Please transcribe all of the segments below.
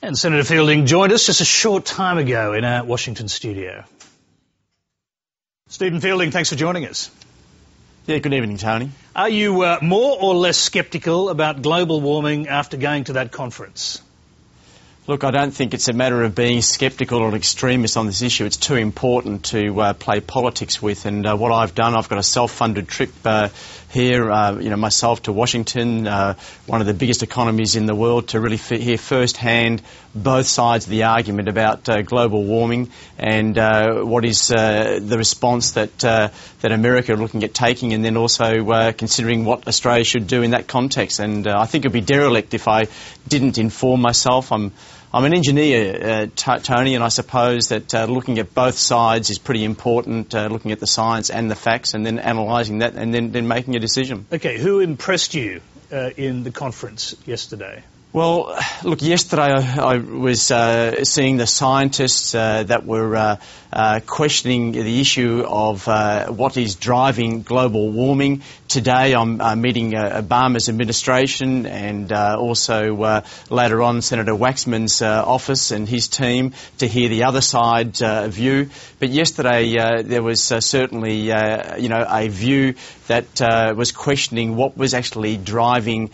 And Senator Fielding joined us just a short time ago in our Washington studio. Stephen Fielding, thanks for joining us. Yeah, good evening, Tony. Are you more or less sceptical about global warming after going to that conference? Look, I don't think it's a matter of being sceptical or extremist on this issue. It's too important to play politics with. And what I've done, I've got a self-funded trip here, myself to Washington, one of the biggest economies in the world, to really hear firsthand both sides of the argument about global warming and what is the response that America are looking at taking, and then also considering what Australia should do in that context. And I think it would be derelict if I didn't inform myself. I'm an engineer, Tony, and I suppose that looking at both sides is pretty important, looking at the science and the facts and then analysing that and then making a decision. OK, who impressed you in the conference yesterday? Well, look, yesterday I was seeing the scientists that were questioning the issue of what is driving global warming. Today I'm meeting Obama's administration and also later on Senator Waxman's office and his team to hear the other side view. But yesterday there was certainly a view that was questioning what was actually driving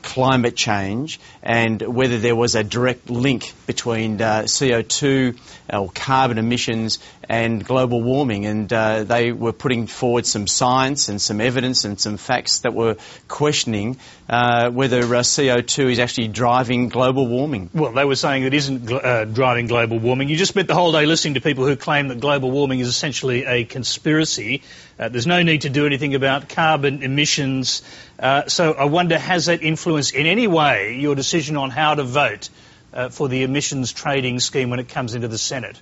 climate change and whether there was a direct link between CO2 or carbon emissions and global warming. And they were putting forward some science and some evidence and some facts that were questioning whether CO2 is actually driving global warming. Well, they were saying it isn't driving global warming. You just spent the whole day listening to people who claim that global warming is essentially a conspiracy. There's no need to do anything about carbon emissions. So I wonder, has that influenced in any way your decision on how to vote for the emissions trading scheme when it comes into the Senate?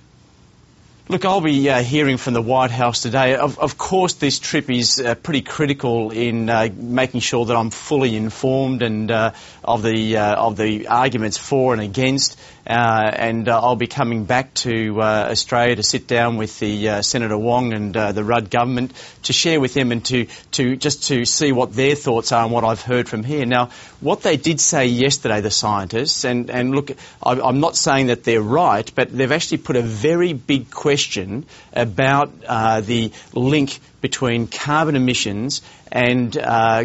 Look, I'll be hearing from the White House today. Of course, this trip is pretty critical in making sure that I'm fully informed and of the arguments for and against. And I'll be coming back to Australia to sit down with the Senator Wong and the Rudd government to share with them and to see what their thoughts are and what I've heard from here. Now, what they did say yesterday, the scientists, and look, I'm not saying that they're right, but they've actually put a very big question about the link between carbon emissions and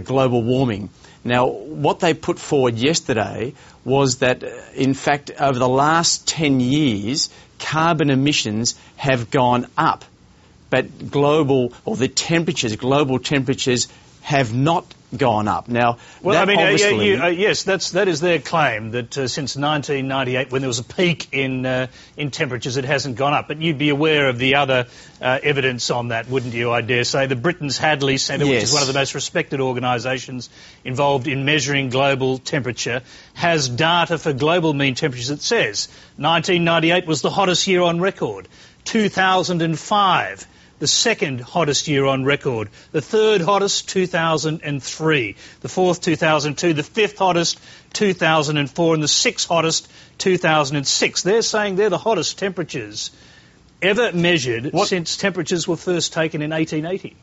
global warming. Now, what they put forward yesterday was that, in fact, over the last 10 years, carbon emissions have gone up, but global temperatures have not gone up. Now, well, I mean, yes, that is their claim, that since 1998, when there was a peak in temperatures, it hasn't gone up. But you'd be aware of the other evidence on that, wouldn't you, I dare say? The Britain's Hadley Centre, yes, which is one of the most respected organisations involved in measuring global temperature, has data for global mean temperatures that says 1998 was the hottest year on record, 2005 the second hottest year on record, the third hottest 2003, the fourth 2002, the fifth hottest 2004 and the sixth hottest 2006. They're saying they're the hottest temperatures ever measured since temperatures were first taken in 1880.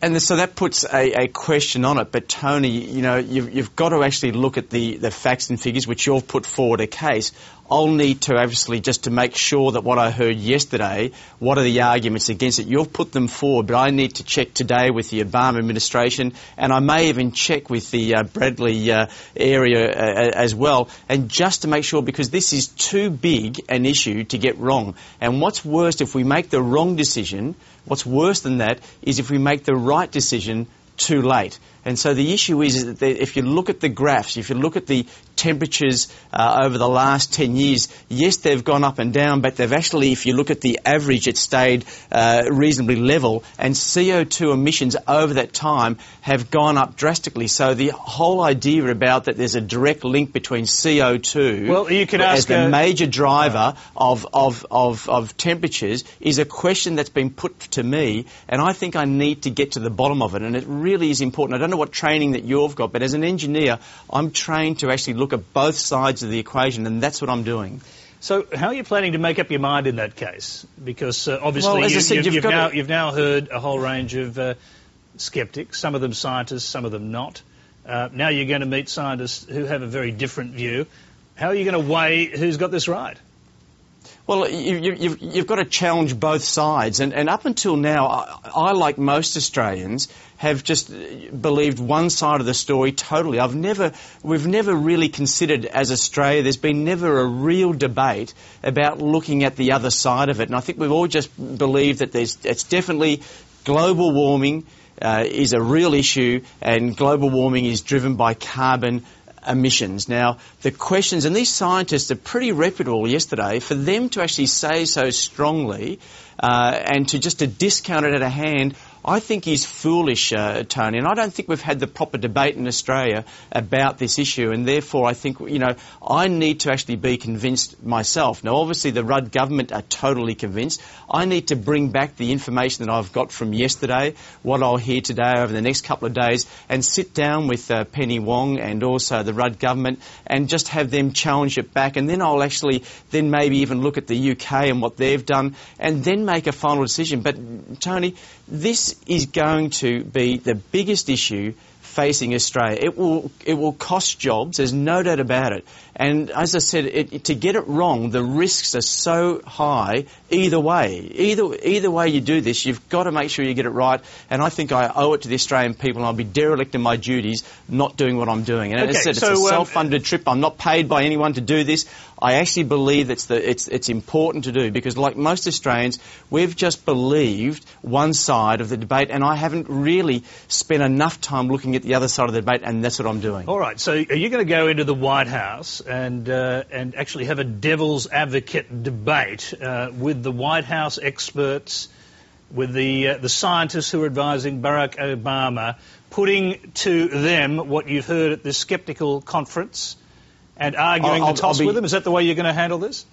And so that puts a question on it. But, Tony, you've got to actually look at the facts and figures, which you've put forward a case. I'll need to obviously just to make sure that what I heard yesterday, what are the arguments against it? You've put them forward, but I need to check today with the Obama administration, and I may even check with the Bradley area as well, and just to make sure, because this is too big an issue to get wrong. And what's worse, if we make the wrong decision, what's worse than that is if we make the right decision too late. And so the issue is that if you look at the graphs, if you look at the temperatures over the last 10 years, yes, they've gone up and down, but they've actually, if you look at the average, it stayed reasonably level, and CO2 emissions over that time have gone up drastically. So the whole idea about that there's a direct link between CO2 well, you could as ask the major driver of temperatures is a question that's been put to me, and I think I need to get to the bottom of it, and it really is important. I don't know what training that you've got, but as an engineer, I'm trained to actually look at both sides of the equation, and that's what I'm doing. So how are you planning to make up your mind in that case? Because obviously well, as I said, you've now heard a whole range of sceptics, some of them scientists, some of them not. Now you're going to meet scientists who have a very different view. How are you going to weigh who's got this right? Well, you've got to challenge both sides. And up until now, I, like most Australians, have just believed one side of the story totally. We've never really considered, as Australia, there's been never a real debate about looking at the other side of it. And I think we've all just believed that it's definitely global warming is a real issue, and global warming is driven by carbon emissions. Now, the questions, and these scientists are pretty reputable yesterday, for them to actually say so strongly and to discount it at a hand, I think is foolish, Tony, and I don't think we've had the proper debate in Australia about this issue, and therefore I think, I need to actually be convinced myself. Now, obviously the Rudd government are totally convinced. I need to bring back the information that I've got from yesterday, what I'll hear today over the next couple of days, and sit down with Penny Wong and also the Rudd government and just have them challenge it back, and then I'll actually then maybe even look at the UK and what they've done, and then make a final decision. But, Tony, this is going to be the biggest issue facing Australia. It will cost jobs, there's no doubt about it. And as I said, to get it wrong, the risks are so high either way. Either way you do this, you've got to make sure you get it right. And I think I owe it to the Australian people, and I'll be derelict in my duties not doing what I'm doing. And as I said, it's a self-funded trip. I'm not paid by anyone to do this. I actually believe it's important to do, because like most Australians, we've just believed one side of the debate, and I haven't really spent enough time looking at the other side of the debate, and that's what I'm doing. All right, so are you going to go into the White House and actually have a devil's advocate debate with the White House experts, with the scientists who are advising Barack Obama, putting to them what you've heard at this sceptical conference, and arguing the toss with them? Is that the way you're going to handle this?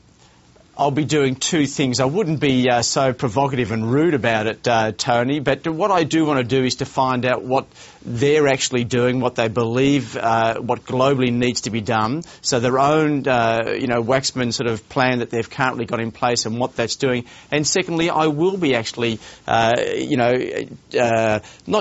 I'll be doing two things. I wouldn't be so provocative and rude about it, Tony, but what I do want to do is to find out what they're actually doing, what they believe, what globally needs to be done, so their own, Waxman sort of plan that they've currently got in place and what that's doing. And secondly, I will be actually, not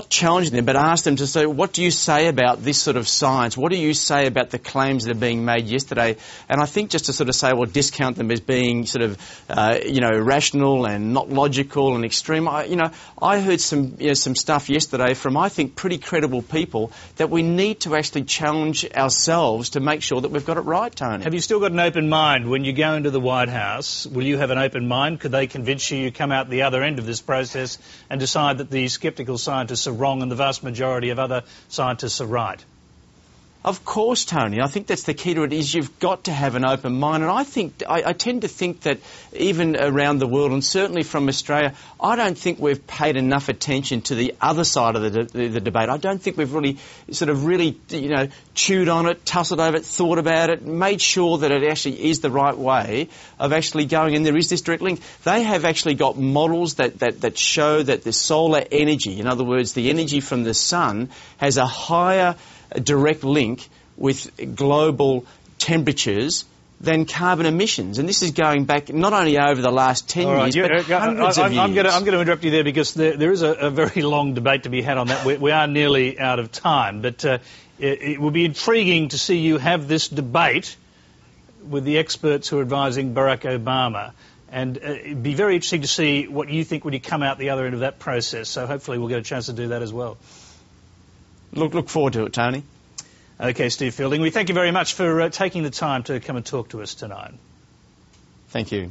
challenging them, but ask them to say, what do you say about this sort of science? What do you say about the claims that are being made yesterday? And I think just to sort of say, well, discount them as being sort of, irrational and not logical and extreme. I heard some stuff yesterday from, I think, pretty credible people that we need to actually challenge ourselves to make sure that we've got it right, Tony. Have you still got an open mind when you go into the White House? Will you have an open mind? Could they convince you come out the other end of this process and decide that the sceptical scientists are wrong and the vast majority of other scientists are right? Of course, Tony. I think that's the key to it, is you've got to have an open mind. And I tend to think that even around the world, and certainly from Australia, I don't think we've paid enough attention to the other side of the debate. I don't think we've really chewed on it, tussled over it, thought about it, made sure that it actually is the right way of actually going. And there is this direct link. They have actually got models that show that the solar energy, in other words, the energy from the sun, has a higher direct link with global temperatures than carbon emissions. And this is going back not only over the last 10 years, but hundreds of years. I'm going to interrupt you there, because there is a very long debate to be had on that. We are nearly out of time, but it will be intriguing to see you have this debate with the experts who are advising Barack Obama. And it'd be very interesting to see what you think when you come out the other end of that process. So hopefully we'll get a chance to do that as well. Look forward to it, Tony. OK, Steve Fielding, we thank you very much for taking the time to come and talk to us tonight. Thank you.